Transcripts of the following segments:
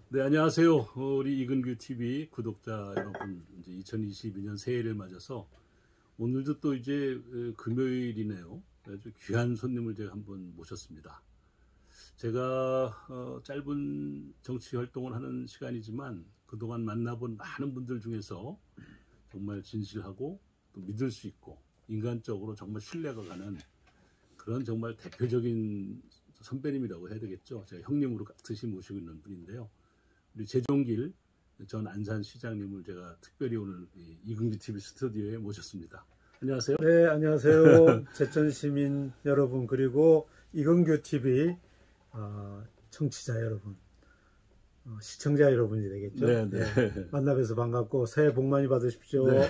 네, 안녕하세요. 우리 이근규 TV 구독자 여러분, 이제 2022년 새해를 맞아서 오늘도 또 이제 금요일이네요. 아주 귀한 손님을 제가 한번 모셨습니다. 제가 짧은 정치 활동을 하는 시간이지만 그동안 만나본 많은 분들 중에서 정말 진실하고 또 믿을 수 있고 인간적으로 정말 신뢰가 가는 그런 정말 대표적인 선배님이라고 해야 되겠죠. 제가 형님으로 같이 모시고 있는 분인데요. 우리 재종길 전 안산시장님을 제가 특별히 오늘 이근규 TV 스튜디오에 모셨습니다. 안녕하세요. 네, 안녕하세요. 제천시민 여러분, 그리고 이근규 TV 청취자 여러분, 시청자 여러분이 되겠죠. 네. 만나뵈서 반갑고 새해 복 많이 받으십시오. 네.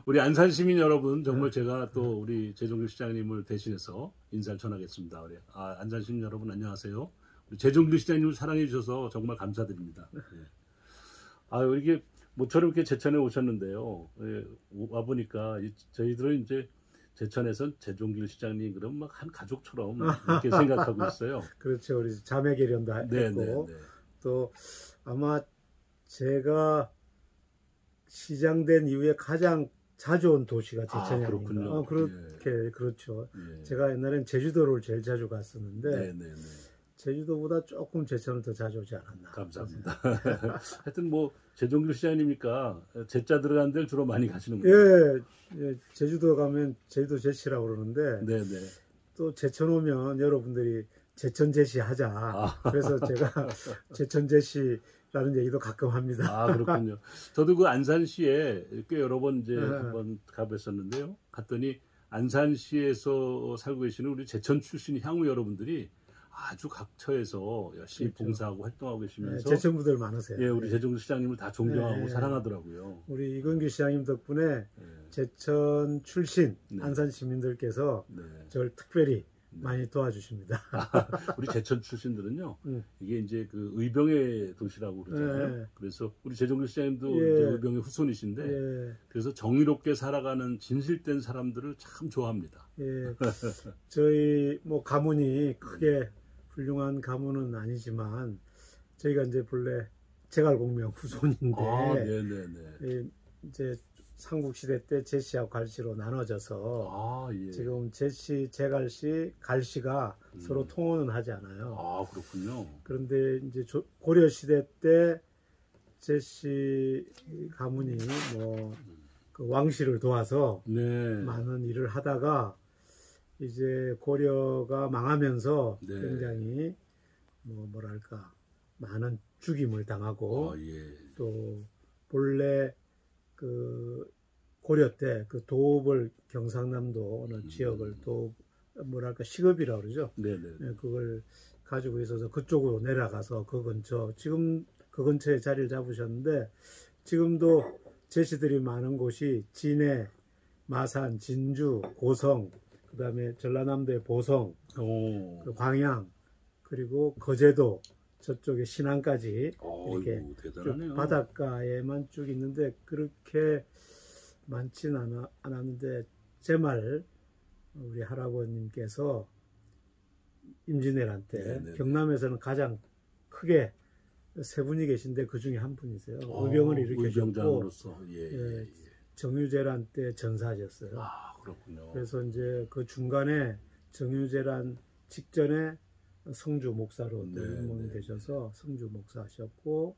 우리 안산 시민 여러분, 정말 제가 또 우리 재종길 시장님을 대신해서 인사를 전하겠습니다. 우리 안산 시민 여러분 안녕하세요. 우리 재종길 시장님을 사랑해 주셔서 정말 감사드립니다. 네. 이게 모처럼 이렇게 제천에 오셨는데요. 와 보니까 저희들은 이제 제천에선 재종길 시장님 그럼 막 한 가족처럼 이렇게 생각하고 있어요. 그렇죠. 우리 자매 결연도 했고, 또 아마 제가 시장 된 이후에 가장 자주 온 도시가 제천이 아닌가. 그렇게 그렇죠. 예. 제가 옛날엔 제주도를 제일 자주 갔었는데 네. 제주도보다 조금 제천을 더 자주 오지 않았나. 감사합니다. 하여튼 뭐 재종길 시장님이니까 제자 들어간 데를 주로 많이 가시는군요. 예, 제주도 가면 제주도 제시라고 그러는데 네. 또 제천 오면 여러분들이 제천 제시 하자. 그래서 제가 제천 제시라는 얘기도 가끔 합니다. 그렇군요. 저도 그 안산시에 꽤 여러 번 이제 한번 가봤었는데요. 갔더니 안산시에서 살고 계시는 우리 제천 출신 향후 여러분들이 아주 각처에서 열심히 그렇죠. 봉사하고 활동하고 계시면서 제천 분들 많으세요. 예, 우리 재종길 시장님을 다 존경하고 사랑하더라고요. 우리 이근규 시장님 덕분에 제천 출신 안산 시민들께서 저를 특별히 많이 도와주십니다. 우리 제천 출신들은요, 이게 이제 그 의병의 도시라고 그러잖아요. 그래서 우리 재종길 시장님도 이제 의병의 후손이신데, 그래서 정의롭게 살아가는 진실된 사람들을 참 좋아합니다. 저희 뭐 가문이 크게 훌륭한 가문은 아니지만 저희가 이제 본래 제갈공명 후손인데 이제 삼국시대 때 제시하고 갈시로 나눠져서 지금 제시, 제갈시, 갈시가 서로 통혼은 하지 않아요. 그렇군요. 그런데 이제 고려시대 때 제시 가문이 뭐 그 왕실을 도와서 많은 일을 하다가 이제 고려가 망하면서 굉장히 뭐랄까 많은 죽임을 당하고 또 본래 그 고려 때 그 도읍을 경상남도 어느 지역을 뭐랄까 시급이라고 그러죠. 그걸 가지고 있어서 그쪽으로 내려가서 그 근처 지금 그 근처에 자리를 잡으셨는데 지금도 제시들이 많은 곳이 진해, 마산, 진주, 고성, 그 다음에 전라남도의 보성, 그 광양, 그리고 거제도, 저쪽에 신안까지 이렇게 쭉 바닷가에만 쭉 있는데 그렇게 많지는 않았는데 제 말 우리 할아버님께서 임진왜란 때 경남에서는 가장 크게 세 분이 계신데 그 중에 한 분이세요. 의병을 일으켜줬고 정유재란 때 전사하셨어요. 그렇군요. 그래서 이제 그 중간에 정유재란 직전에 성주 목사로 임명이 되셔서 성주 목사하셨고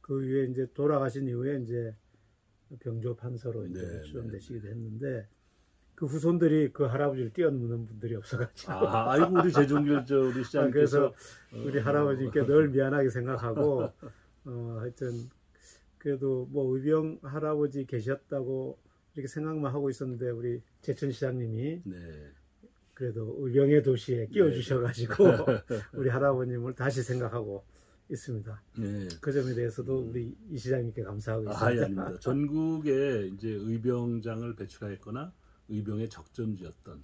그 이후에 이제 돌아가신 이후에 이제 병조 판서로 이제 수임되시기도 했는데 그 후손들이 그 할아버지를 뛰어넘는 분들이 없어가지고 아이고 우리 재종길 우리 시장님께서 그래서 우리 할아버지께 늘 미안하게 생각하고 하여튼 그래도 뭐 의병 할아버지 계셨다고 이렇게 생각만 하고 있었는데 우리 제천 시장님이 그래도 의병의 도시에 끼워주셔가지고 우리 할아버님을 다시 생각하고 있습니다. 그 점에 대해서도 우리 이 시장님께 감사하고 있습니다. 아닙니다. 전국에 이제 의병장을 배출하였거나 의병의 적전지였던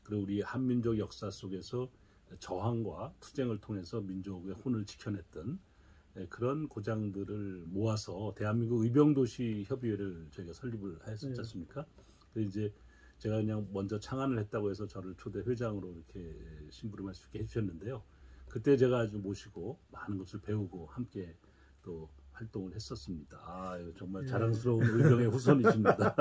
그리고 우리 한민족 역사 속에서 저항과 투쟁을 통해서 민족의 혼을 지켜냈던 그런 고장들을 모아서 대한민국 의병도시 협의회를 저희가 설립을 했었지 않습니까? 그래서 이제 제가 그냥 먼저 창안을 했다고 해서 저를 초대 회장으로 이렇게 심부름할 수 있게 해주셨는데요. 그때 제가 아주 모시고 많은 것을 배우고 함께 또 활동을 했었습니다. 아, 이거 정말 예. 자랑스러운 의병의 후손이십니다.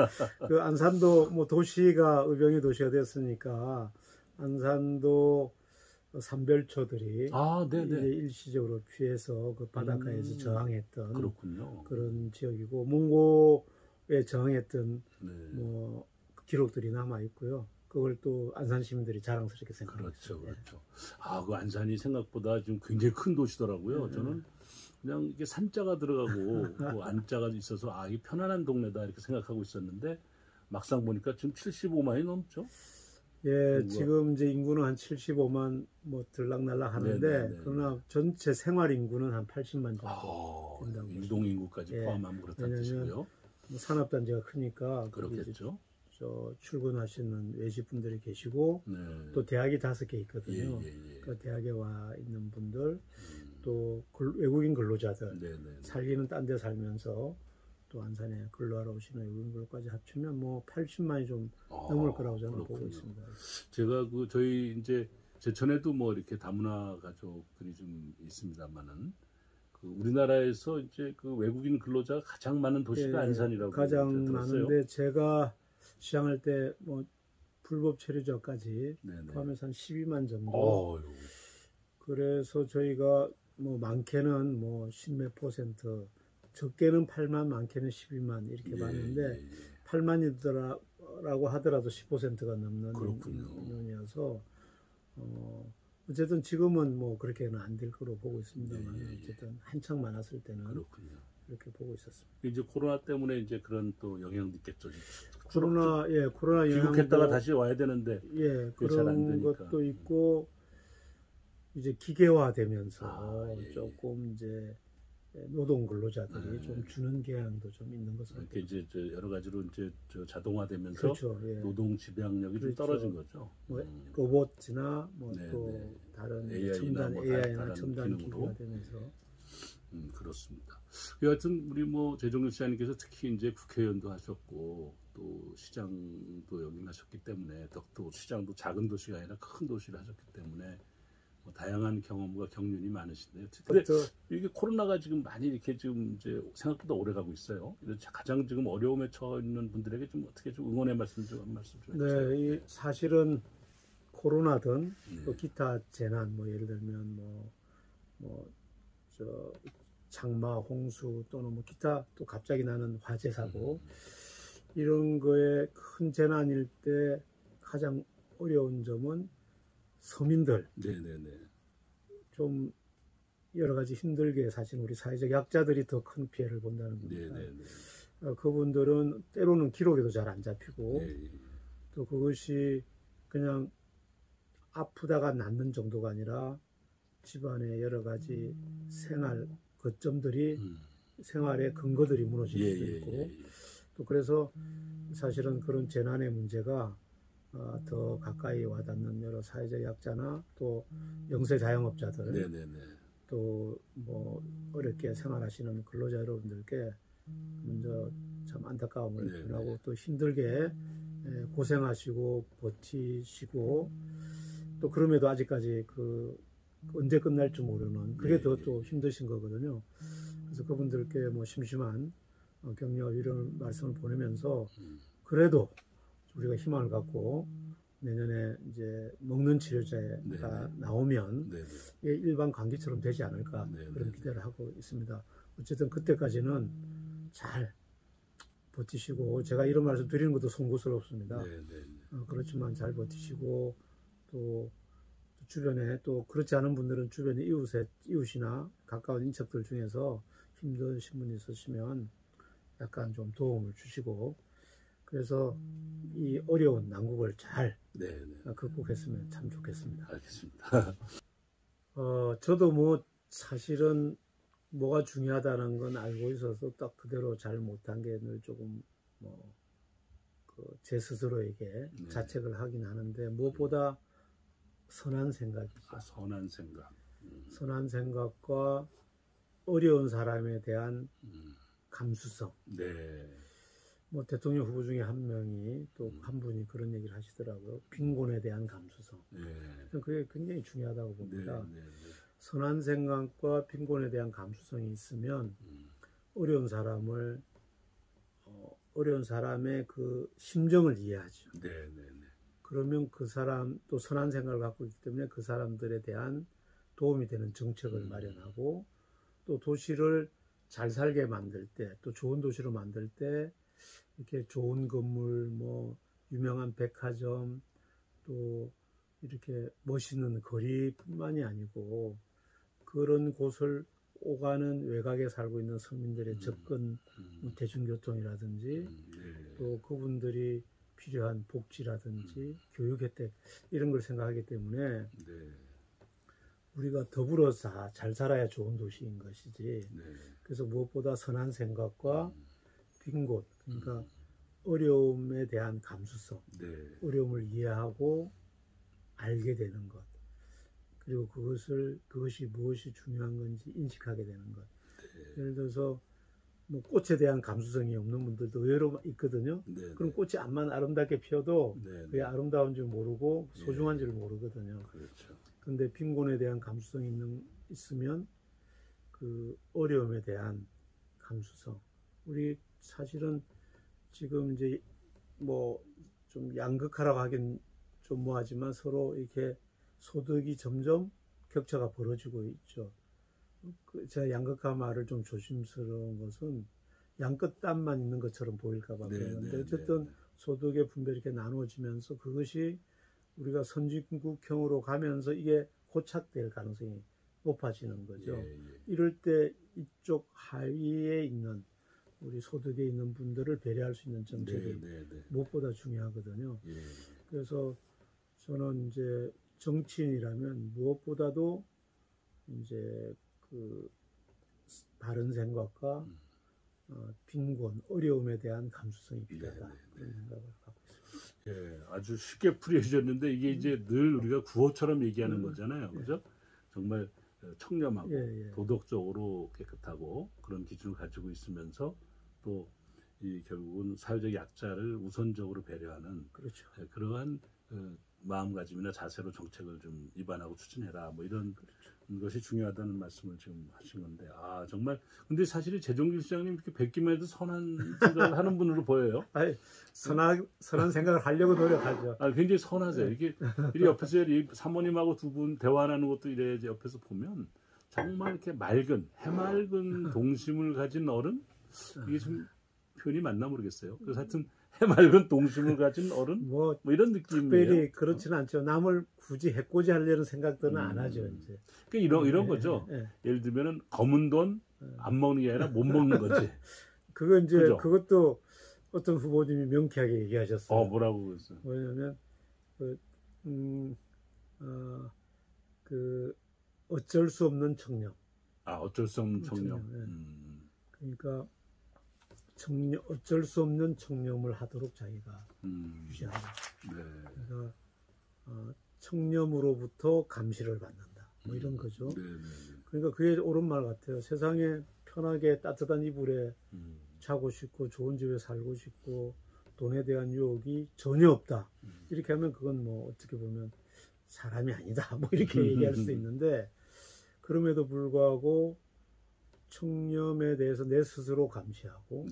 그 안산도 뭐 도시가 의병의 도시가 됐으니까 안산도 삼별초들이 아, 이제 네네. 일시적으로 피해서 그 바닷가에서 저항했던 그렇군요. 그런 지역이고 문고에 저항했던 네. 뭐 기록들이 남아 있고요. 그걸 또 안산 시민들이 자랑스럽게 생각하고 그렇죠, 있습니다. 그렇죠. 아, 그 안산이 생각보다 지금 굉장히 큰 도시더라고요. 저는 그냥 이게 산자가 들어가고 그 안자가 있어서 아, 이 편안한 동네다 이렇게 생각하고 있었는데 막상 보니까 지금 75만이 넘죠. 예, 인구가. 지금 이제 인구는 한 75만 뭐 들락날락 하는데 네네네. 그러나 전체 생활 인구는 한 80만 정도 아, 된다고 유동 인구까지 예. 포함하면 그렇다는 왜냐면 뜻이고요. 뭐 산업단지가 크니까 거기 이제 그렇겠죠. 저 출근하시는 외지분들이 계시고 네. 또 대학이 5개 예, 있거든요. 예, 예. 그 대학에 와 있는 분들 또 외국인 근로자들 네네. 살기는 딴 데 살면서 또 안산에 근로하러 오시는 외국인 근로까지 합치면 뭐 80만이 좀 넘을 거라고 저는 보고 그렇군요. 있습니다. 제가 그 저희 이제 제천에도 뭐 이렇게 다문화 가족들이 좀 있습니다만은 그 우리나라에서 이제 그 외국인 근로자가 가장 많은 도시가 예, 안산이라고 가장 이제 들었어요. 많은데 제가 시장할 때 뭐 불법 체류자까지 네네. 포함해서 한 12만 정도. 어휴. 그래서 저희가 뭐 많게는 뭐 10몇 %, 적게는 8만, 많게는 12만 이렇게 봤는데 8만이더라고 하더라도 10%가 넘는 그렇군요. 인원이어서 어쨌든 지금은 뭐 그렇게는 안 될 거로 보고 있습니다만 예, 예, 예. 어쨌든 한창 많았을 때는 그렇군요. 그렇게 보고 있었습니다. 이제 코로나 때문에 이제 그런 또 영향도 있겠죠. 코로나 귀국했다가 영향도 다시 와야 되는데 예 그게 잘안 그런 되니까. 것도 있고 이제 기계화되면서 예, 예. 조금 이제 노동 근로자들이 네. 좀 주는 경향도 좀 있는 것으로 이렇게 이제 저 여러 가지로 이제 저 자동화되면서 그렇죠. 예. 노동 지배력이 좀 그렇죠. 떨어진 거죠. 뭐 로봇이나 뭐 네, 또 네. 다른 AI나 첨단 뭐 AI나 다른 첨단 기능으로. 기기가 되면서 그렇습니다. 여하튼 우리 뭐 재종윤 시장님께서 특히 이제 국회의원도 하셨고 또 시장도 역임하셨기 때문에 또 시장도 작은 도시가 아니라 큰 도시를 하셨기 때문에 뭐 다양한 경험과 경륜이 많으신데요. 근데 이게 코로나가 지금 많이 이렇게 지금 이제 생각보다 오래 가고 있어요. 가장 지금 어려움에 처해 있는 분들에게 좀 어떻게 좀 응원의 말씀 좀 한 말씀 좀 해주세요. 네, 이 사실은 코로나든 네. 또 기타 재난 뭐 예를 들면 저 장마, 홍수 또는 뭐 기타 또 갑자기 나는 화재 사고 이런 거에 큰 재난일 때 가장 어려운 점은 서민들 네네네. 좀 여러 가지 힘들게 사실 우리 사회적 약자들이 더 큰 피해를 본다는 겁니다. 네네네. 그분들은 때로는 기록에도 잘 안 잡히고 네. 또 그것이 그냥 아프다가 낫는 정도가 아니라 집안의 여러 가지 생활 거점들이 생활의 근거들이 무너질 수도 있고 또 그래서 사실은 그런 재난의 문제가 더 가까이 와닿는 여러 사회적 약자나 또 영세 자영업자들 네네네. 또 뭐 어렵게 생활하시는 근로자 여러분들께 먼저 참 안타까움을 네네. 표하고 또 힘들게 고생하시고 버티시고 또 그럼에도 아직까지 그 언제 끝날지 모르는 그게 더 또 힘드신 거거든요. 그래서 그분들께 뭐 심심한 격려와 위로의 말씀을 보내면서 그래도 우리가 희망을 갖고 내년에 이제 먹는 치료제가 나오면 네네. 일반 감기처럼 되지 않을까 그런 기대를 하고 있습니다. 어쨌든 그때까지는 잘 버티시고 제가 이런 말씀 드리는 것도 송구스럽습니다. 그렇지만 잘 버티시고 또 주변에 또 그렇지 않은 분들은 주변에 이웃이나 가까운 인척들 중에서 힘드신 분이 있으시면 약간 좀 도움을 주시고 그래서 이 어려운 난국을 잘 극복했으면 참 좋겠습니다. 알겠습니다. 저도 뭐 사실은 뭐가 중요하다는 건 알고 있어서 딱 그대로 잘 못한 게 늘 조금 뭐 제 스스로에게 자책을 하긴 하는데 무엇보다 선한 생각이죠. 선한 생각. 선한 생각과 어려운 사람에 대한 감수성. 네. 뭐 대통령 후보 중에 한 명이 또 한 분이 그런 얘기를 하시더라고요. 빈곤에 대한 감수성. 그게 굉장히 중요하다고 봅니다. 선한 생각과 빈곤에 대한 감수성이 있으면 어려운 사람을 어려운 사람의 그 심정을 이해하죠. 네, 네, 네. 그러면 그 사람 또 선한 생각을 갖고 있기 때문에 그 사람들에 대한 도움이 되는 정책을 마련하고 또 도시를 잘 살게 만들 때 또 좋은 도시로 만들 때 이렇게 좋은 건물 뭐 유명한 백화점 또 이렇게 멋있는 거리뿐만이 아니고 그런 곳을 오가는 외곽에 살고 있는 서민들의 접근 뭐 대중교통이라든지 네. 또 그분들이 필요한 복지라든지 교육 혜택 이런 걸 생각하기 때문에 네. 우리가 더불어 잘 살아야 좋은 도시인 것이지. 네. 그래서 무엇보다 선한 생각과 빈곳 그러니까 어려움에 대한 감수성, 네. 어려움을 이해하고 알게 되는 것 그리고 그것이 무엇이 중요한 건지 인식하게 되는 것. 예를 들어서 뭐 꽃에 대한 감수성이 없는 분들도 의외로 있거든요. 네. 그럼 꽃이 암만 아름답게 피어도 네. 그게 아름다운 줄 모르고 소중한 줄 모르거든요. 그렇죠. 근데 빈곤에 대한 감수성이 있으면 그 어려움에 대한 감수성. 우리 사실은 지금 이제 뭐 좀 양극화라고 하긴 좀 뭐하지만 서로 이렇게 소득이 점점 격차가 벌어지고 있죠. 제가 양극화 말을 좀 조심스러운 것은 양끝단만 있는 것처럼 보일까봐 그러는데 어쨌든 소득의 분별이 이렇게 나누어지면서 그것이 우리가 선진국형으로 가면서 이게 고착될 가능성이 높아지는 거죠. 이럴 때 이쪽 하위에 있는 우리 소득에 있는 분들을 배려할 수 있는 정책이 무엇보다 중요하거든요. 그래서 저는 이제 정치인이라면 무엇보다도 이제 그 바른 생각과 빈곤, 어려움에 대한 감수성이 필요하다. 그런 생각을 갖고 있습니다. 예, 아주 쉽게 풀이해주셨는데 이게 이제 늘 우리가 구호처럼 얘기하는 거잖아요. 그죠? 정말 청렴하고 도덕적으로 깨끗하고 그런 기준을 가지고 있으면서 또 이 결국은 사회적 약자를 우선적으로 배려하는 그렇죠. 그러한 마음가짐이나 자세로 정책을 좀 입안하고 추진해라. 뭐 이런 것이 중요하다는 말씀을 지금 하신 건데, 아 정말 근데 사실 재정길 시장님 이렇게 뵙기만 해도 선한 생각을 하는 분으로 보여요. 아니, 선한 생각을 하려고 노력하죠. 아 굉장히 선하세요. 이렇게 옆에서 이 사모님하고 두 분 대화하는 것도 이래 옆에서 보면 정말 이렇게 해맑은 동심을 가진 어른, 이게 좀 표현이 맞나 모르겠어요. 그래서 하여튼 해맑은 동심을 가진 어른 뭐 이런 느낌이에요. 특별히 그렇지는 않죠. 남을 굳이 해코지 하려는 생각들은 안 하죠. 이제 그러니까 이런 거죠. 예를 들면은 검은 돈 안 먹는 게 아니라 못 먹는 거지. 그거 이제 그죠? 그것도 어떤 후보님이 명쾌하게 얘기하셨어요. 뭐라고 그랬어요? 뭐냐면 어쩔 수 없는 청렴. 어쩔 수 없는 청렴. 그러니까 어쩔 수 없는 청렴을 하도록 자기가 유지한다. 그러니까 청렴으로부터 감시를 받는다. 뭐 이런 거죠. 그러니까 그게 옳은 말 같아요. 세상에 편하게 따뜻한 이불에 자고 싶고 좋은 집에 살고 싶고 돈에 대한 유혹이 전혀 없다. 이렇게 하면 그건 뭐 어떻게 보면 사람이 아니다. 뭐 이렇게 얘기할 수도 있는데 그럼에도 불구하고 청렴에 대해서 내 스스로 감시하고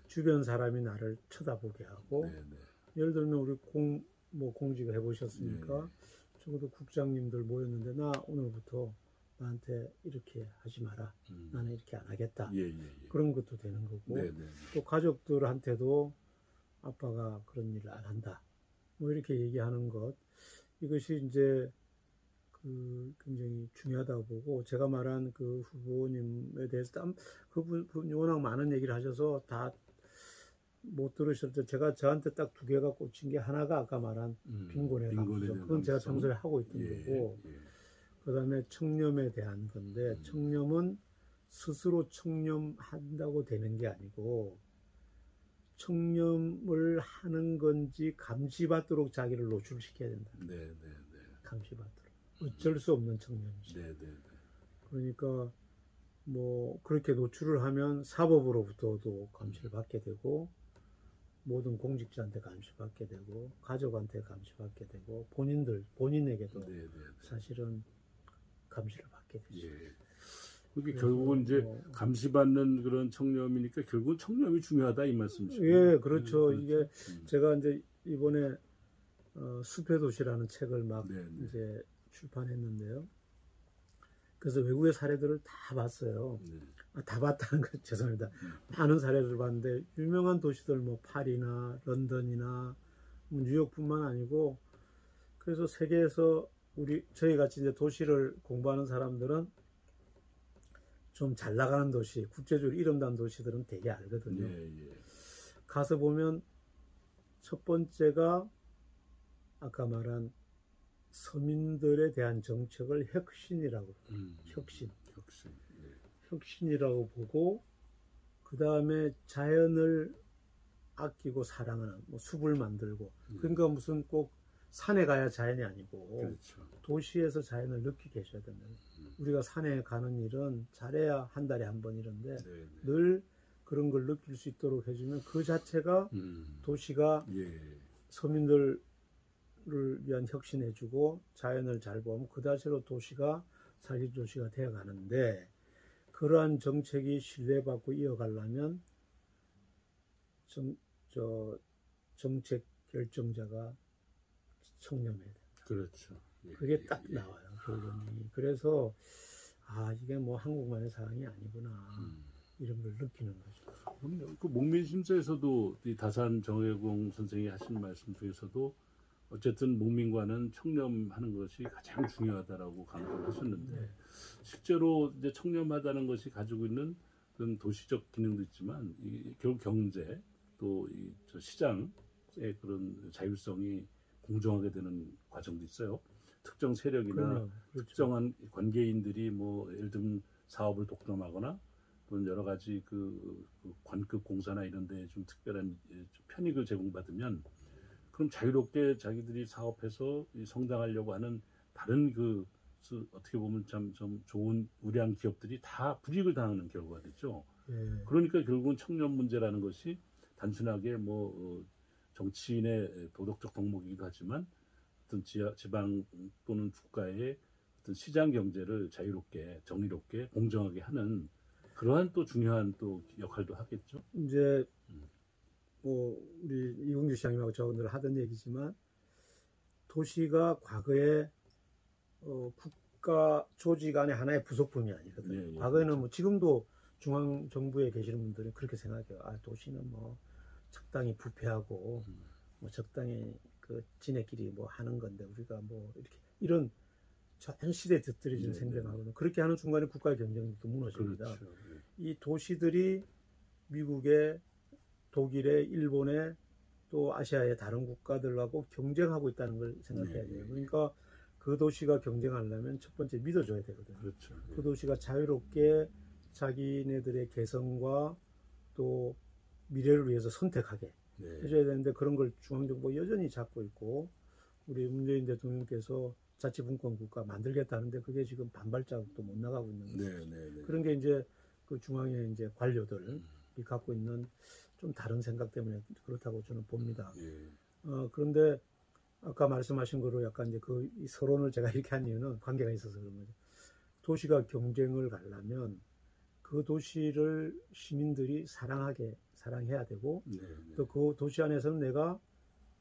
주변 사람이 나를 쳐다보게 하고 예를 들면 우리 공직을 해보셨으니까 적어도 국장님들 모였는데 나 오늘부터 나한테 이렇게 하지 마라. 나는 이렇게 안 하겠다. 그런 것도 되는 거고 또 가족들한테도 아빠가 그런 일을 안 한다. 뭐 이렇게 얘기하는 것 이것이 이제 굉장히 중요하다고 보고 제가 말한 그 후보님에 대해서 그분이 워낙 많은 얘기를 하셔서 다 못 들으셨죠. 제가 저한테 딱 두 개가 꽂힌 게 하나가 아까 말한 빈곤의 감수성. 그건 제가 평소에 하고 있던 거고 그 다음에 청렴에 대한 건데 청렴은 스스로 청렴한다고 되는 게 아니고 청렴을 하는 건지 감시받도록 자기를 노출시켜야 된다. 감시받도록. 어쩔 수 없는 청렴이죠. 그러니까 뭐 그렇게 노출을 하면 사법으로부터도 감시를 받게 되고 모든 공직자한테 감시받게 되고 가족한테 감시받게 되고 본인에게도 사실은 감시를 받게 갖게 되죠. 예. 그게 결국은 이제 감시받는 그런 청렴이니까 결국은 청렴이 중요하다 이 말씀이시죠. 예, 그렇죠. 그렇죠. 이게 제가 이제 이번에 숲의 도시라는 책을 막 네네. 이제 출판했는데요. 그래서 외국의 사례들을 다 봤어요. 네. 다 봤다는 거 죄송합니다. 많은 사례를 봤는데 유명한 도시들 뭐 파리나 런던이나 뭐 뉴욕뿐만 아니고 그래서 세계에서 저희 같이 이제 도시를 공부하는 사람들은 좀 잘 나가는 도시, 국제적으로 이름난 도시들은 되게 알거든요. 예. 가서 보면 첫 번째가 아까 말한 서민들에 대한 정책을 혁신이라고 혁신. 예. 혁신이라고 보고 그 다음에 자연을 아끼고 사랑하는 뭐 숲을 만들고 그러니까 무슨 꼭 산에 가야 자연이 아니고 그렇죠. 도시에서 자연을 느끼게 해줘야 된다. 우리가 산에 가는 일은 잘해야 한 달에 한 번 이런데 네네. 늘 그런 걸 느낄 수 있도록 해주면 그 자체가 도시가 예. 서민들을 위한 혁신해주고 자연을 잘 보면 그 자체로 도시가 사기 도시가 되어가는데 그러한 정책이 신뢰받고 이어가려면 정책 결정자가 청렴해야 돼요. 그렇죠. 예. 그게 딱 나와요, 결론이. 그래서 이게 뭐 한국만의 사항이 아니구나 이런 걸 느끼는 거죠. 그럼요. 그 목민심서에서도 이 다산 정혜공 선생이 하신 말씀 중에서도 어쨌든 목민과는 청렴하는 것이 가장 중요하다라고 강조를 하셨는데 실제로 이제 청렴하다는 것이 가지고 있는 그런 도시적 기능도 있지만 결국 경제 또 이 시장의 그런 자율성이 공정하게 되는 과정도 있어요. 특정 세력이나 그렇죠. 특정한 관계인들이 뭐 예를 들면 사업을 독점하거나 또는 여러 가지 그 관급 공사나 이런 데에 좀 특별한 편익을 제공받으면 그럼 자유롭게 자기들이 사업해서 성장하려고 하는 다른 어떻게 보면 좀 좋은 우량 기업들이 다 불이익을 당하는 결과가 됐죠. 예. 그러니까 결국은 청렴 문제라는 것이 단순하게 뭐 정치인의 도덕적 덕목이기도 하지만 어떤 지방 또는 국가의 어떤 시장 경제를 자유롭게 정의롭게 공정하게 하는 그러한 또 중요한 또 역할도 하겠죠. 이제 뭐 우리 이광주 시장님하고 저 오늘 하던 얘기지만 도시가 과거에 국가 조직 안에 하나의 부속품이 아니거든요. 예, 과거에는 그렇죠. 뭐 지금도 중앙 정부에 계시는 분들은 그렇게 생각해요. 도시는 뭐 적당히 부패하고 뭐 적당히 그 지네끼리 뭐 하는 건데 우리가 뭐 이렇게 이런 전 시대에 뒤떨어진 생각하거든요. 그렇게 하는 순간에 국가의 경쟁력도 무너집니다. 그렇죠. 이 도시들이 미국의 독일의 일본의 또 아시아의 다른 국가들하고 경쟁하고 있다는 걸 생각해야 돼요. 그러니까 그 도시가 경쟁하려면 첫 번째 믿어줘야 되거든요. 그렇죠. 그 도시가 자유롭게 자기네들의 개성과 또 미래를 위해서 선택하게 해줘야 되는데 그런 걸 중앙정부가 여전히 잡고 있고 우리 문재인 대통령께서 자치분권 국가 만들겠다는데 그게 지금 반발자국도 못 나가고 있는 거죠. 그런 게 이제 그 중앙의 이제 관료들이 갖고 있는 좀 다른 생각 때문에 그렇다고 저는 봅니다. 그런데 아까 말씀하신 거로 약간 이제 이 서론을 제가 이렇게 한 이유는 관계가 있어서 그런 거죠. 도시가 경쟁을 가려면 그 도시를 시민들이 사랑해야 되고 또 그 도시 안에서는 내가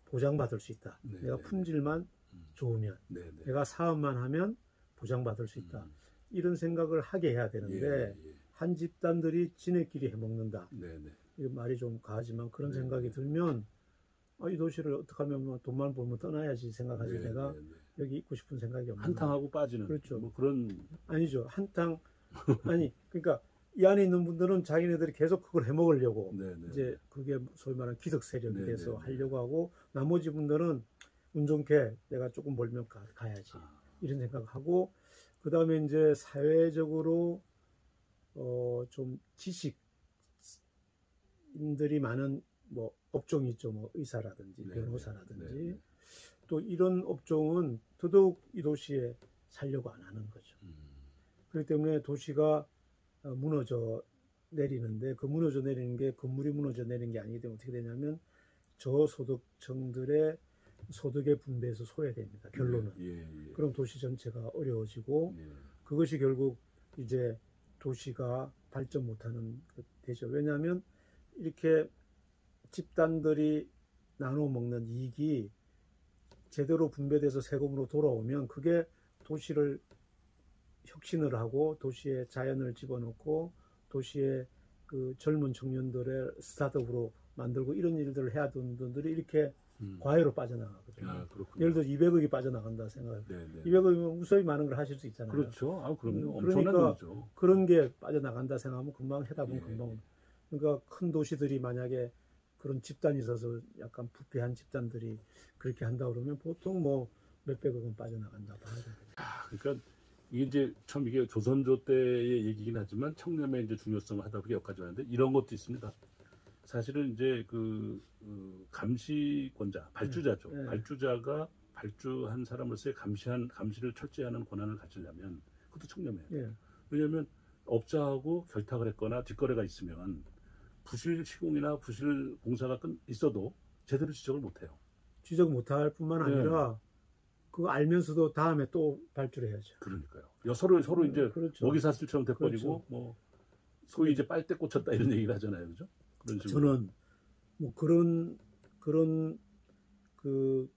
보장받을 수 있다. 내가 품질만 좋으면 내가 사업만 하면 보장받을 수 있다. 이런 생각을 하게 해야 되는데 한 집단들이 지네끼리 해먹는다. 이 말이 좀 과하지만 그런 생각이 들면 이 도시를 어떻게 하면 뭐 돈만 벌면 떠나야지 생각하지 내가 여기 있고 싶은 생각이 없는 한탕하고 빠지는 그렇죠. 뭐 그런 아니죠. 한탕 아니 그러니까 이 안에 있는 분들은 자기네들이 계속 그걸 해먹으려고 이제 그게 소위 말하는 기득 세력이 돼서 하려고 하고 나머지 분들은 운 좋게 내가 조금 벌면 가야지 이런 생각하고 그 다음에 이제 사회적으로 좀 지식인들이 많은 뭐 업종이 있죠. 뭐 의사라든지 변호사라든지 또 이런 업종은 더더욱 이 도시에 살려고 안 하는 거죠. 그렇기 때문에 도시가 무너져 내리는데 그 무너져 내리는 게 건물이 무너져 내리는 게 아니기 때문에 어떻게 되냐면 저소득층들의 소득의 분배에서 소외됩니다. 결론은. 그럼 도시 전체가 어려워지고 그것이 결국 이제 도시가 발전 못하는 그 되죠. 왜냐하면 이렇게 집단들이 나눠 먹는 이익이 제대로 분배돼서 세금으로 돌아오면 그게 도시를 혁신을 하고 도시에 자연을 집어넣고 도시에 그 젊은 청년들의 스타트업으로 만들고 이런 일들을 해야 되는 분들이 이렇게 과외로 빠져나가거든요. 아, 그렇군요. 예를 들어 200억이 빠져나간다 생각해요. 네네. 200억이면 무수히 많은 걸 하실 수 있잖아요. 그렇죠. 아, 그럼요. 그러니까 엄청난 돈이죠. 그런 게 빠져나간다 생각하면 금방 해다 보면 예. 금방. 그러니까 큰 도시들이 만약에 그런 집단이 있어서 약간 부패한 집단들이 그렇게 한다 그러면 보통 뭐 몇백억은 빠져나간다 봐야 돼요. 아, 그러니까 이게 이제 참 이게 조선조 때의 얘기긴 하지만 청렴의 이제 중요성을 하다 보니 여기까지 왔는데 이런 것도 있습니다. 사실은 이제 그 감시권자, 발주자죠. 네. 발주자가 발주한 사람으로서의 감시를 철저히 하는 권한을 가지려면 그것도 청렴해요. 예. 왜냐하면 업자하고 결탁을 했거나 뒷거래가 있으면 부실 시공이나 부실 공사가 있어도 제대로 지적을 못해요. 지적 못할 뿐만 아니라 그거 알면서도 다음에 또 발주를 해야죠. 그러니까요. 서로 이제 그렇죠. 먹이사슬처럼 돼버리고 그렇죠. 뭐 소위 이제 빨대 꽂혔다 이런 얘기를 하잖아요, 그죠? 그런 식으로. 저는 뭐 그런 그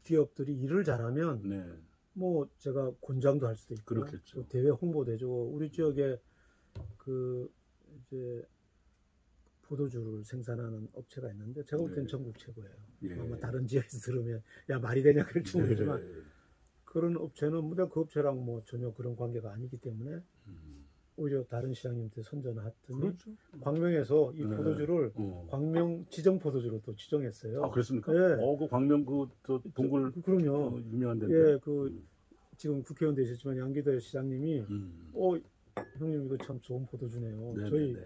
기업들이 일을 잘하면 네, 뭐 제가 권장도 할 수도 있고 그렇겠죠. 또 대외 홍보도 해주고 우리 지역에 그 이제 포도주를 생산하는 업체가 있는데 제가 볼 때는 네. 전국 최고예요. 예. 아마 다른 지역에서 들으면 야 말이 되냐 그럴지 모르지만 네. 그런 업체는 내가 그 업체랑 뭐 전혀 그런 관계가 아니기 때문에 오히려 다른 시장님한테 선전했더니 그렇죠. 광명에서 이 네. 포도주를 광명 지정 포도주로 또 지정했어요. 아, 그랬습니까? 네. 그 광명 저 동굴 그럼요. 유명한 데인데. 예, 지금 국회의원 되셨지만 양기대 시장님이 형님 이거 참 좋은 포도주네요. 네네네. 저희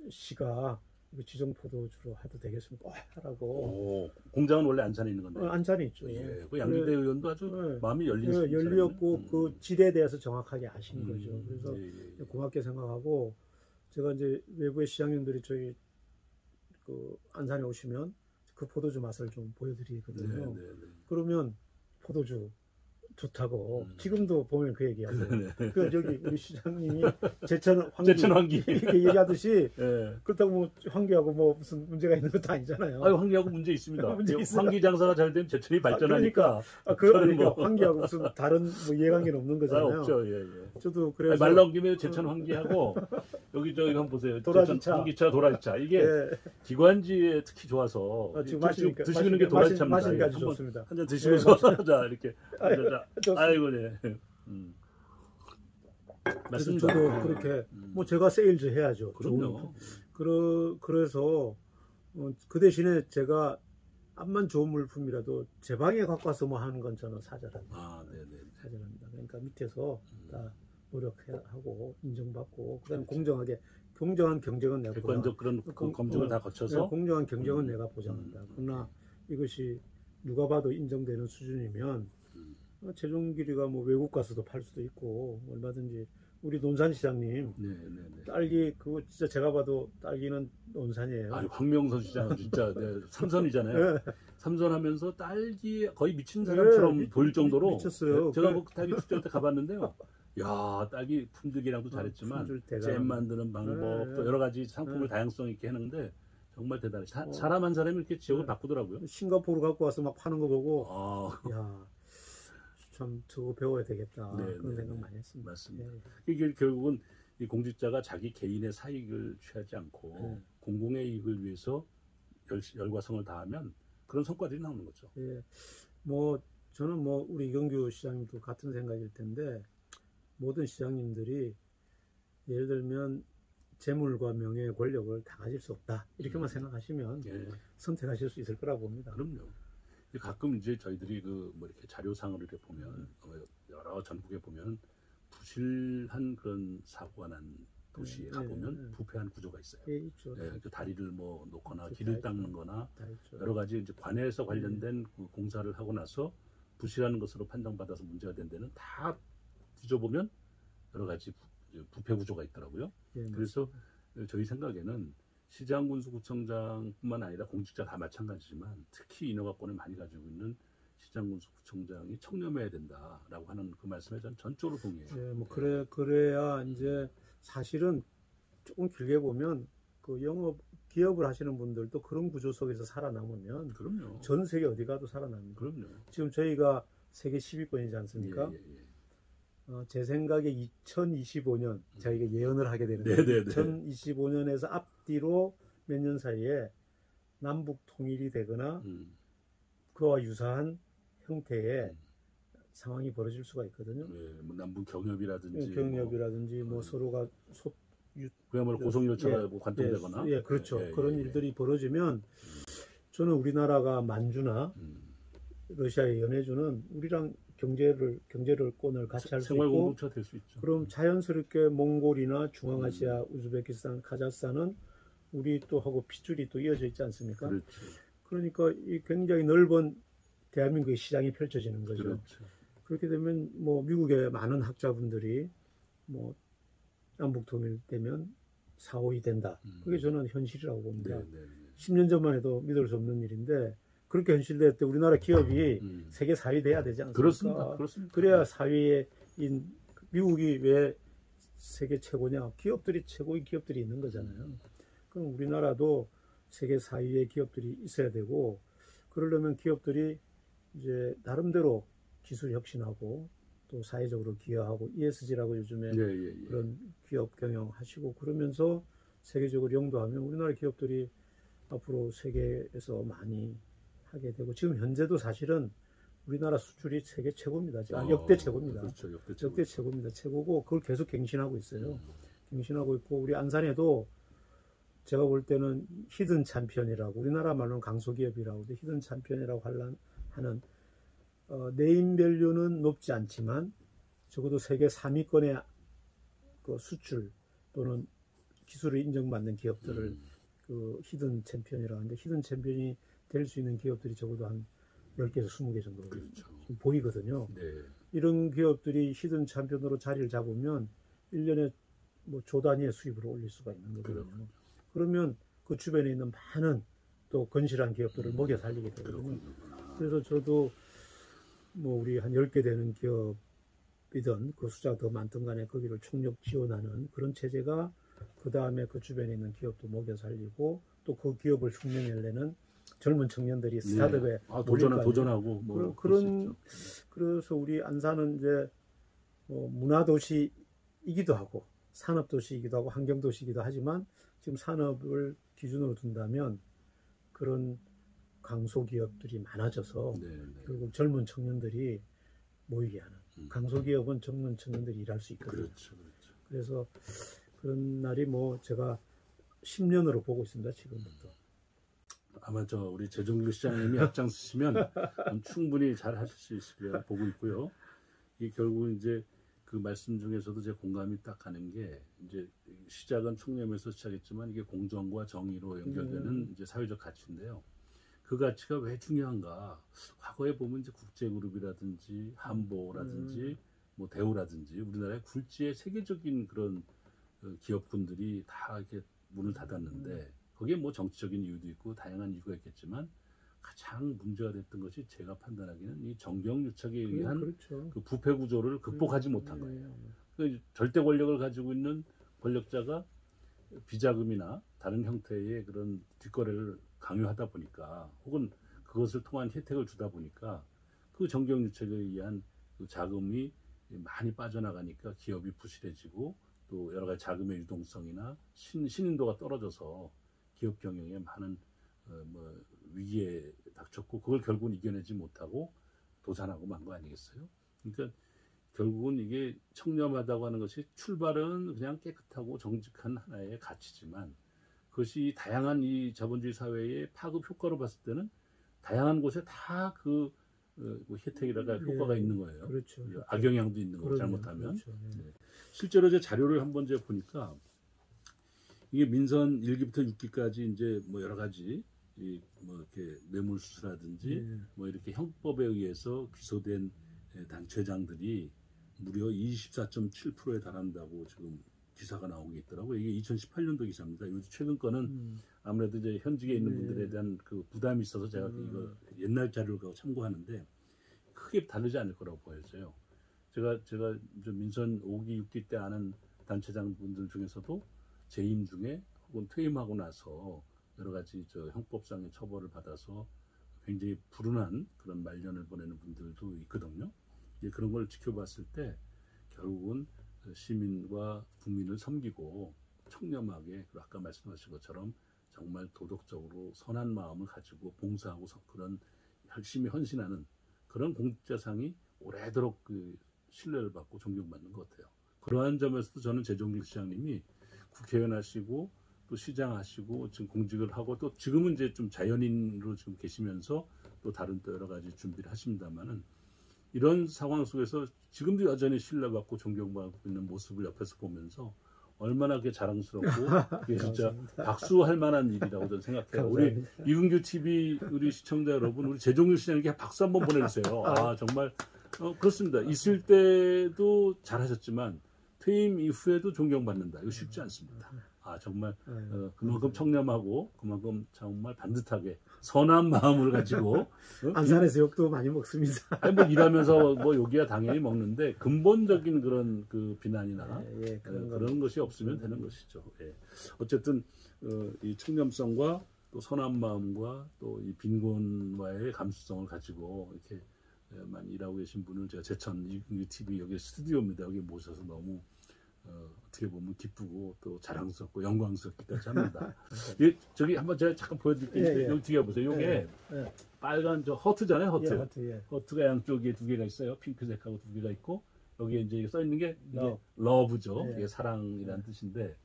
시가 이거 지정 포도주로 해도 되겠습니까? 하라고. 공장은 원래 안산에 있는 건데. 안산에 있죠. 예, 그 양기대 의원도 아주 네. 마음이 열린 열렸고 그 질에 대해서 정확하게 아신 거죠. 그래서 예. 고맙게 생각하고 제가 이제 외부의 시장님들이 저희 그 안산에 오시면 그 포도주 맛을 좀 보여드리거든요. 네. 그러면 포도주 좋다고 지금도 보면 그 얘기하세요. 네. 그 저기 우리 시장님이 제천 황기 이렇게 얘기하듯이 예. 그렇다고 뭐 황기하고 뭐 무슨 문제가 있는 것도 아니잖아요. 아유, 황기하고 문제 있습니다. 문제 있어요. 황기 장사가 잘 되면 제천이 발전하니까. 그러니까 황기하고 무슨 다른 뭐 이해관계는 없는 거잖아요. 없죠. 예. 저도 그래서 말 나온 김에 제천 황기하고 여기 한번 보세요. 도라지차. 제천 황기차, 도라지차. 이게 예. 기관지에 특히 좋아서 지금 드시는 게 도라지차입니다. 마시니까 아주 한번 좋습니다. 한 잔 드시면서 자 이렇게. 좋습니다. 아이고 네. 그래서 맞습니다. 저도 그렇게 뭐 제가 세일즈 해야죠. 그럼요. 그래서 그 대신에 제가 암만 좋은 물품이라도 제 방에 갖고 와서 뭐 하는 건 저는 사절합니다. 아, 네네. 사절합니다. 그러니까 밑에서 다 노력하고 인정받고 그다음에 공정한 경쟁은 내가 객관적 그런 검증을 다 거쳐서 공정한 경쟁은 내가 보장한다. 그러나 이것이 누가 봐도 인정되는 수준이면 최종길이가 뭐 외국 가서도 팔 수도 있고 얼마든지 우리 논산시장님 딸기 그거 진짜 제가 봐도 딸기는 논산이에요. 아니 황명선 시장은 진짜 삼선이잖아요. 삼선하면서 딸기 거의 미친 사람처럼 보일 정도로 미쳤어요. 제가 그 딸기 축제 때 가봤는데요. 야, 딸기 품질기랑도 잘했지만 잼 만드는 방법 또 여러 가지 상품을 다양성 있게 했는데 정말 대단해. 사람 한 사람이 이렇게 지역을 바꾸더라고요. 싱가포르 갖고 와서 막 파는 거 보고 야, 참 저거 배워야 되겠다. 그런 생각 많이 했습니다. 맞습니다. 이게 결국은 이 공직자가 자기 개인의 사익을 취하지 않고 공공의 이익을 위해서 열과 성을 다하면 그런 성과들이 나오는 거죠. 예. 뭐 저는 뭐 우리 이경규 시장님도 같은 생각일 텐데 모든 시장님들이 예를 들면 재물과 명예의 권력을 다 가질 수 없다 이렇게만 생각하시면 선택하실 수 있을 거라고 봅니다. 그럼요. 가끔 이제 저희들이 뭐 이렇게 자료상을 이렇게 보면 여러 전국에 보면 부실한 그런 사고가 난 도시에 가보면 부패한 구조가 있어요. 있죠. 그 다리를 뭐 놓거나 길을 닦는거나 여러 가지 이제 관에서 관련된 그 공사를 하고 나서 부실한 것으로 판정받아서 문제가 된 데는 다 뒤져보면 여러 가지 부패 구조가 있더라고요. 그래서 저희 생각에는 시장 군수구청장뿐만 아니라 공직자 다 마찬가지지만 특히 인허가권을 많이 가지고 있는 시장군수구청장이 청렴해야 된다라고 하는 그 말씀에 저는 전적으로 동의해요. 네, 뭐 그래야 이제 사실은 조금 길게 보면 그 영업 기업을 하시는 분들도 그런 구조 속에서 살아남으면 그럼요. 전 세계 어디 가도 살아납니다. 그럼요. 지금 저희가 세계 10위권이지 않습니까? 예, 예, 예. 제 생각에 2025년 저희가 예언을 하게 되는데 네네네. 2025년에서 앞뒤로 몇 년 사이에 남북 통일이 되거나 그와 유사한 형태의 상황이 벌어질 수가 있거든요. 예, 뭐 남북 경협이라든지 경협이라든지 뭐 서로가 그야말로 고속열차가 뭐 관통되거나 예, 그렇죠. 그런 일들이 벌어지면 저는 우리나라가 만주나 러시아에 연해주는 우리랑 경제권을 같이 할 수 생활 있고 공동체가 될 수 있죠. 그럼 자연스럽게 몽골이나 중앙아시아, 우즈베키스탄, 카자흐스탄은 우리 또 하고 핏줄이 또 이어져 있지 않습니까? 그렇죠. 그러니까 이 굉장히 넓은 대한민국의 시장이 펼쳐지는 거죠. 그렇죠. 그렇게 되면 뭐 미국의 많은 학자분들이 뭐 남북 통일되면 4, 5이 된다. 그게 저는 현실이라고 봅니다. 10년 전만 해도 믿을 수 없는 일인데 그렇게 현실될 때 우리나라 기업이 세계 4위 돼야 되지 않습니까? 그렇습니다. 그렇습니다. 그래야 4위인 미국이 왜 세계 최고냐? 기업들이 최고의 기업들이 있는 거잖아요. 그럼 우리나라도 세계 4위의 기업들이 있어야 되고 그러려면 기업들이 이제 나름대로 기술 혁신하고 또 사회적으로 기여하고 ESG라고 요즘에 그런 기업 경영하시고 그러면서 세계적으로 영도하면 우리나라 기업들이 앞으로 세계에서 많이 하게 되고 지금 현재도 사실은 우리나라 수출이 세계 최고입니다. 역대 최고입니다. 그렇죠. 역대 최고입니다. 최고고 그걸 계속 갱신하고 있어요. 갱신하고 있고 우리 안산에도 제가 볼 때는 히든 챔피언이라고 우리나라 말로는 강소기업이라고 히든 챔피언이라고 하는 네임밸류는 높지 않지만 적어도 세계 3위권의 그 수출 또는 기술을 인정받는 기업들을 그 히든 챔피언이라고 하는데 히든 챔피언이 될 수 있는 기업들이 적어도 한 10개에서 20개 정도 그렇죠. 보이거든요. 네. 이런 기업들이 히든 챔피언으로 자리를 잡으면 1년에 뭐 조 단위의 수입을 올릴 수가 있는 거거든요. 그렇군요. 그러면 그 주변에 있는 많은 또 건실한 기업들을 먹여 살리게 되거든요. 그래서 저도 뭐 우리 한 10개 되는 기업이든 그 숫자가 더 많든 간에 거기를 총력 지원하는 그런 체제가 그 다음에 그 주변에 있는 기업도 먹여 살리고 또 그 기업을 흉내내려는 젊은 청년들이 스타트업에 도전하고 뭐 그런 그래서 우리 안산은 이제 뭐 문화도시이기도 하고 산업도시이기도 하고 환경도시이기도 하지만 지금 산업을 기준으로 둔다면 그런 강소기업들이 많아져서 결국 젊은 청년들이 모이게 하는 강소기업은 젊은 청년들이 일할 수 있거든요. 그렇죠. 그래서 그런 날이 뭐 제가 10년으로 보고 있습니다. 지금부터. 아마 우리 재정규 시장님이 앞장서시면 충분히 잘 하실 수 있을 거라고 보고 있고요. 이게 결국 이제 그 말씀 중에서도 제 공감이 딱 가는 게 이제 시작은 청렴에서 시작했지만 이게 공정과 정의로 연결되는 이제 사회적 가치인데요. 그 가치가 왜 중요한가? 과거에 보면 이제 국제그룹이라든지 한보라든지 뭐 대우라든지 우리나라의 굴지의 세계적인 그런 기업군들이 다 이렇게 문을 닫았는데 거기에 뭐 정치적인 이유도 있고 다양한 이유가 있겠지만 가장 문제가 됐던 것이 제가 판단하기에는 이 정경유착에 의한 그렇죠. 그 부패 구조를 극복하지 못한 거예요. 그 절대 권력을 가지고 있는 권력자가 비자금이나 다른 형태의 그런 뒷거래를 강요하다 보니까 혹은 그것을 통한 혜택을 주다 보니까 그 정경유착에 의한 그 자금이 많이 빠져나가니까 기업이 부실해지고 또 여러 가지 자금의 유동성이나 신인도가 떨어져서 기업 경영에 많은 위기에 닥쳤고 그걸 결국은 이겨내지 못하고 도산하고 만 거 아니겠어요? 그러니까 결국은 이게 청렴하다고 하는 것이 출발은 그냥 깨끗하고 정직한 하나의 가치지만 그것이 다양한 이 자본주의 사회의 파급 효과로 봤을 때는 다양한 곳에 다 그 혜택이라가 효과가 있는 거예요. 그렇죠. 악영향도 있는 거 잘못하면. 그렇죠. 실제로 제 자료를 한번 이제 보니까 이게 민선 1기부터 6기까지 이제 뭐 여러 가지 뭐 이렇게 뇌물수수라든지 뭐 이렇게 형법에 의해서 기소된 당최장들이 무려 24.7%에 달한다고 지금 기사가 나오고 있더라고요. 이게 2018년도 기사입니다. 요즘 최근 거는 아무래도 이제 현직에 있는 분들에 대한 그 부담이 있어서 제가 이거 옛날 자료를 참고하는데 크게 다르지 않을 거라고 보여져요. 제가 좀 민선 5기, 6기 때 아는 단체장분들 중에서도 재임 중에 혹은 퇴임하고 나서 여러 가지 형법상의 처벌을 받아서 굉장히 불운한 그런 말년을 보내는 분들도 있거든요. 그런 걸 지켜봤을 때 결국은 시민과 국민을 섬기고 청렴하게 아까 말씀하신 것처럼 정말 도덕적으로 선한 마음을 가지고 봉사하고 그런 열심히 헌신하는 그런 공직자상이 오래도록 신뢰를 받고 존경받는 것 같아요. 그러한 점에서도 저는 재종길 시장님이 국회의원 하시고 또 시장 하시고 지금 공직을 하고 또 지금은 이제 좀 자연인으로 지금 계시면서 또 다른 또 여러 가지 준비를 하십니다만은 이런 상황 속에서 지금도 여전히 신뢰받고 존경받고 있는 모습을 옆에서 보면서 얼마나 그게 자랑스럽고 그게 진짜 박수할 만한 일이라고 저는 생각해요. 우리 이근규 TV 우리 시청자 여러분, 우리 재종길 시장님께 박수 한번 보내주세요. 아 정말 그렇습니다. 있을 때도 잘하셨지만 퇴임 이후에도 존경받는다. 이거 쉽지 않습니다. 아 정말 그만큼 청렴하고 그만큼 정말 반듯하게 선한 마음을 가지고 안산에서 욕도 많이 먹습니다. 아니, 뭐 일하면서 뭐 욕이야 당연히 먹는데 근본적인 그런 비난이나 그런 것이 없으면 되는 것이죠. 예. 어쨌든 이 청렴성과 또 선한 마음과 또 이 빈곤과의 감수성을 가지고 이렇게 많이 일하고 계신 분을 제가 제천 TV 여기 스튜디오입니다. 여기 모셔서 너무 어떻게 보면 기쁘고 또 자랑스럽고 영광스럽기까지 합니다. 저기 한번 제가 잠깐 보여드릴게요. 여기 뒤에 보세요. 이게 빨간 허트잖아요. 허트가 양쪽에 두 개가 있어요. 핑크색하고 두 개가 있고 여기에 이제 써 있는 게 러브죠. 이게 사랑이라는 뜻인데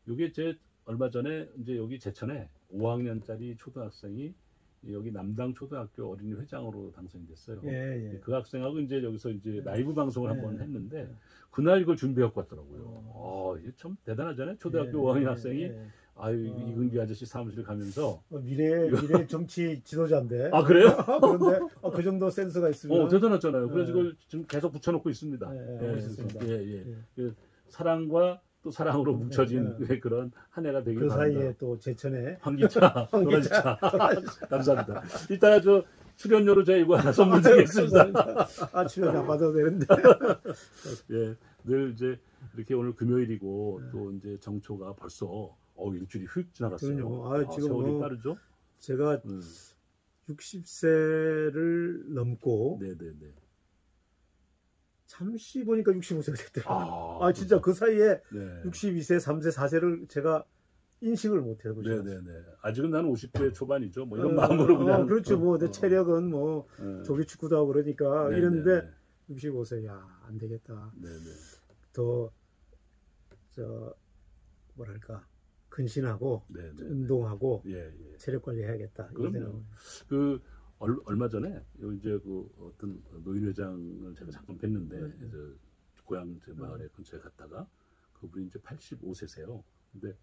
이게 제 얼마 전에 이제 여기 제천에 5학년짜리 초등학생이 여기 남당 초등학교 어린이 회장으로 당선이 됐어요. 그 학생하고 이제 여기서 이제 라이브 방송을 한번 했는데 그날 이걸 준비하고 왔더라고요. 이게 참 대단하잖아요. 초등학교 5학년 학생이 아유 이근규 아저씨 사무실 가면서 미래 정치 지도자인데. 아 그래요? 그런데 그 정도 센스가 있으면 대단하잖아요. 그래서 이걸 지금 계속 붙여놓고 있습니다. 사랑과 또 사랑으로 뭉쳐진 그런 한 해가 되길 바랍니다. 그 사이에 또 제천에 환기차, 도라지차. 감사합니다. 이따 출연료로 제가 이거 하나 선물 드리겠습니다. 출연 안 받아도 되는데. 늘 이제 이렇게 오늘 금요일이고 또 이제 정초가 벌써 일주일이 휙 지나갔어요. 지금 세월이 빠르죠? 제가 60세를 넘고 잠시 보니까 65세가 됐더라고요. 진짜 그 사이에 62세, 3세, 4세를 제가 인식을 못해요. 아직은 나는 50대 초반이죠. 뭐 이런 마음으로 그냥. 그렇죠. 내 체력은 조기 축구도 하고 그러니까 이랬는데 65세, 안 되겠다. 더 뭐랄까 근신하고 운동하고 체력 관리해야겠다. 그럼요. 얼마 전에 이제 어떤 노인회장을 제가 잠깐 뵀는데 고향 제 마을에 근처에 갔다가 그분이 이제 85세세요. 근데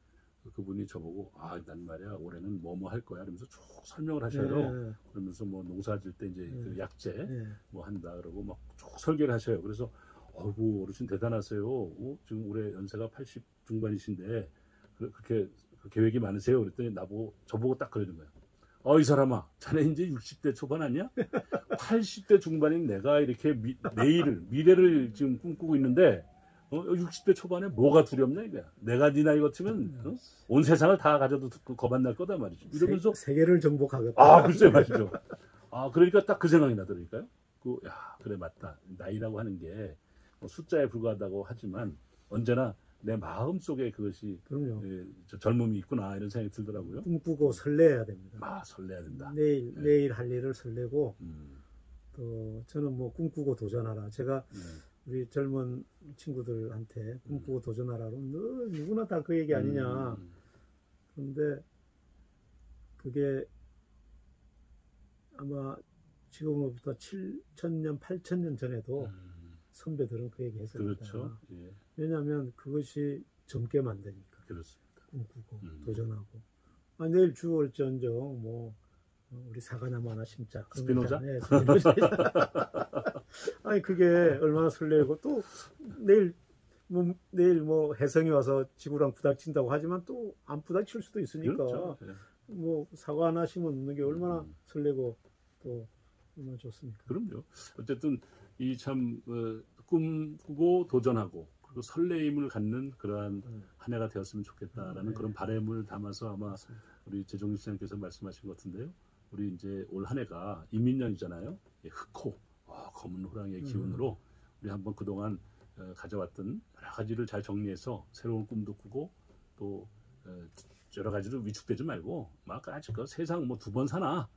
그분이 저보고 난 말이야 올해는 뭐 할 거야 이러면서 쭉 설명을 하셔요. 그러면서 뭐 농사 질 때 이제 그 약재 뭐 한다 그러고 막 쭉 설계를 하셔요. 그래서 어르신 대단하세요. 지금 올해 연세가 80 중반이신데 그렇게 계획이 많으세요. 그랬더니 저보고 딱 그러는 거예요. 이 사람아, 자네 이제 60대 초반 아니야? 80대 중반인 내가 이렇게 미래를 지금 꿈꾸고 있는데 60대 초반에 뭐가 두렵냐 이거야. 내가 네 나이 같으면 온 세상을 다 가져도 겁 안 날 거다 말이죠. 이러면서 세계를 정복하겠다. 글쎄 말이죠. 그러니까 딱 그 생각이 나더라니까요. 그래 맞다. 나이라고 하는 게 숫자에 불과하다고 하지만 언제나 내 마음 속에 그것이 젊음이 있구나 이런 생각이 들더라고요. 꿈꾸고 설레야 됩니다. 설레야 된다. 내일 할 일을 설레고 또 저는 꿈꾸고 도전하라. 제가 우리 젊은 친구들한테 꿈꾸고 도전하라. 누구나 다 그 얘기 아니냐. 그런데 그게 아마 지금으로부터 7,000년, 8,000년 전에도 선배들은 그 얘기 했습니다. 그렇죠. 왜냐하면 그것이 젊게 만드니까. 그렇습니다. 꿈꾸고 도전하고. 내일 주올전정 우리 사과나무 하나 심자. 스피노자? 스피노자. 그게 얼마나 설레고 또 내일 혜성이 와서 지구랑 부닥친다고 하지만 또 안 부닥칠 수도 있으니까. 그렇죠. 사과 하나 심는 게 얼마나 설레고 또 얼마나 좋습니까? 그럼요. 어쨌든 이 참 꿈꾸고 도전하고 그리고 설레임을 갖는 그러한 한 해가 되었으면 좋겠다라는 그런 바람을 담아서 아마 맞습니다. 우리 재종길 시장께서 말씀하신 것 같은데요. 우리 이제 올 한 해가 이민년이잖아요. 흑호, 검은 호랑이의 기운으로 우리 한번 그동안 가져왔던 여러 가지를 잘 정리해서 새로운 꿈도 꾸고 또 여러 가지로 위축되지 말고 막 아직 그 세상 뭐 두 번 사나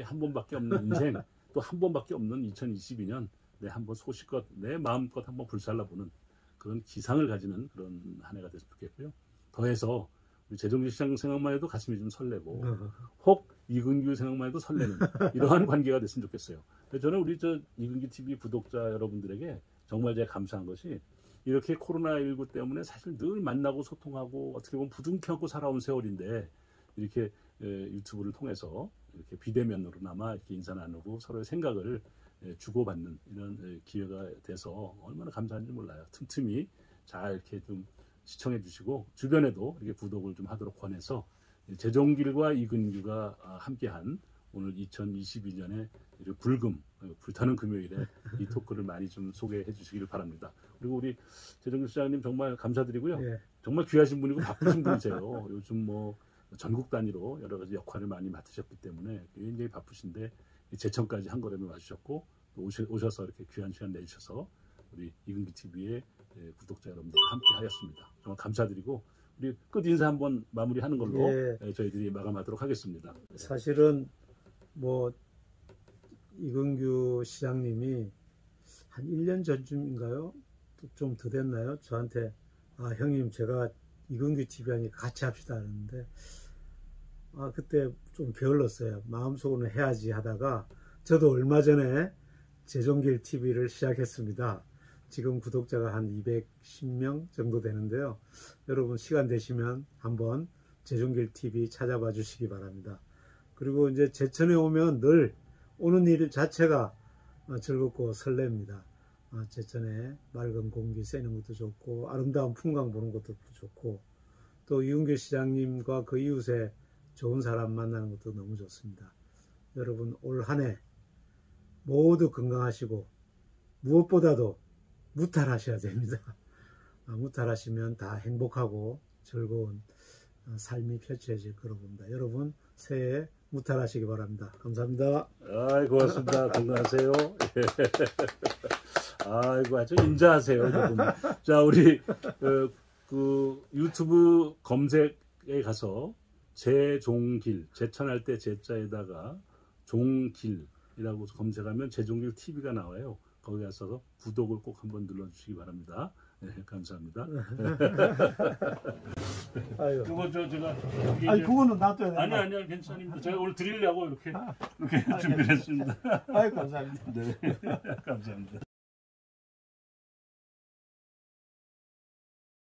한 번밖에 없는 인생 또 한 번밖에 없는 2022년 내 한번 소식껏 내 마음껏 한번 불살라보는 그런 기상을 가지는 그런 한 해가 됐으면 좋겠고요. 더해서 우리 재종길 시장 생각만 해도 가슴이 좀 설레고 혹 이근규 생각만 해도 설레는 이러한 관계가 됐으면 좋겠어요. 저는 우리 이근규 TV 구독자 여러분들에게 정말 제가 감사한 것이 이렇게 코로나19 때문에 사실 늘 만나고 소통하고 어떻게 보면 부둥켜안고 살아온 세월인데 이렇게 유튜브를 통해서 이렇게 비대면으로나마 이렇게 인사 나누고 서로의 생각을 주고받는 이런 기회가 돼서 얼마나 감사한지 몰라요. 틈틈이 잘 이렇게 좀 시청해 주시고 주변에도 이렇게 구독을 좀 하도록 권해서 재종길과 이근규가 함께한 오늘 2022년의 불타는 금요일에 이 토크를 많이 좀 소개해 주시기를 바랍니다. 그리고 우리 재종길 시장님 정말 감사드리고요. 예. 정말 귀하신 분이고 바쁘신 분이세요. 요즘 뭐 전국 단위로 여러 가지 역할을 많이 맡으셨기 때문에 굉장히 바쁘신데 제천까지 한 걸음에 와주셨고 오셔서 이렇게 귀한 시간 내주셔서 우리 이근규 TV의 구독자 여러분들과 함께 하였습니다. 정말 감사드리고 우리 끝 인사 한번 마무리하는 걸로 저희들이 마감하도록 하겠습니다. 사실은 뭐 이근규 시장님이 한 1년 전쯤인가요? 좀 더 됐나요? 저한테 형님 제가 이근규 TV 하니까 같이 합시다 하는데 그때 좀 게을렀어요. 마음속으로는 해야지 하다가 저도 얼마 전에 재종길 TV를 시작했습니다. 지금 구독자가 한 210명 정도 되는데요. 여러분 시간 되시면 한번 재종길 TV 찾아봐 주시기 바랍니다. 그리고 이제 제천에 오면 늘 오는 일 자체가 즐겁고 설렙니다. 제천에 맑은 공기 쐬는 것도 좋고 아름다운 풍광 보는 것도 좋고 또 이근규 시장님과 그 이웃에 좋은 사람 만나는 것도 너무 좋습니다. 여러분 올 한 해 모두 건강하시고 무엇보다도 무탈하셔야 됩니다. 무탈하시면 다 행복하고 즐거운 삶이 펼쳐질 거라고 봅니다. 여러분 새해 무탈하시기 바랍니다. 감사합니다. 고맙습니다. 건강하세요. 아이고 아주 인자하세요. 조금. 자 우리 그 유튜브 검색에 가서 재종길 제천할 때 제자에다가 종길이라고 검색하면 재종길 TV가 나와요. 거기 가서 구독을 꼭 한번 눌러주시기 바랍니다. 네, 감사합니다. 아유. 그거 제가 아니 그거는 놔둬야 돼. 아니요 괜찮습니다. 제가 오늘 드리려고 이렇게 준비를 했습니다. 아유 감사합니다. 네 감사합니다.